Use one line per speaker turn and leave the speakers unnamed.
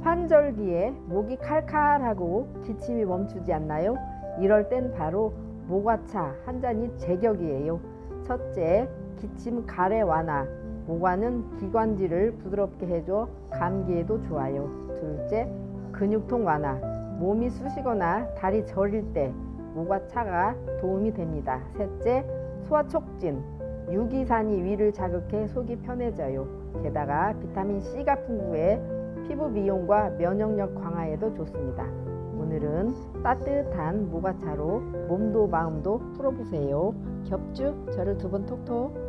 환절기에 목이 칼칼하고 기침이 멈추지 않나요? 이럴 땐 바로 모과차 한 잔이 제격이에요. 첫째, 기침 가래 완화. 모과는 기관지를 부드럽게 해줘 감기에도 좋아요. 둘째, 근육통 완화. 몸이 쑤시거나 다리 저릴 때 모과차가 도움이 됩니다. 셋째, 소화 촉진. 유기산이 위를 자극해 속이 편해져요. 게다가 비타민C가 풍부해 피부 미용과 면역력 강화에도 좋습니다. 오늘은 따뜻한 모과차로 몸도 마음도 풀어보세요. 겹쭉 저를 두 번 톡톡.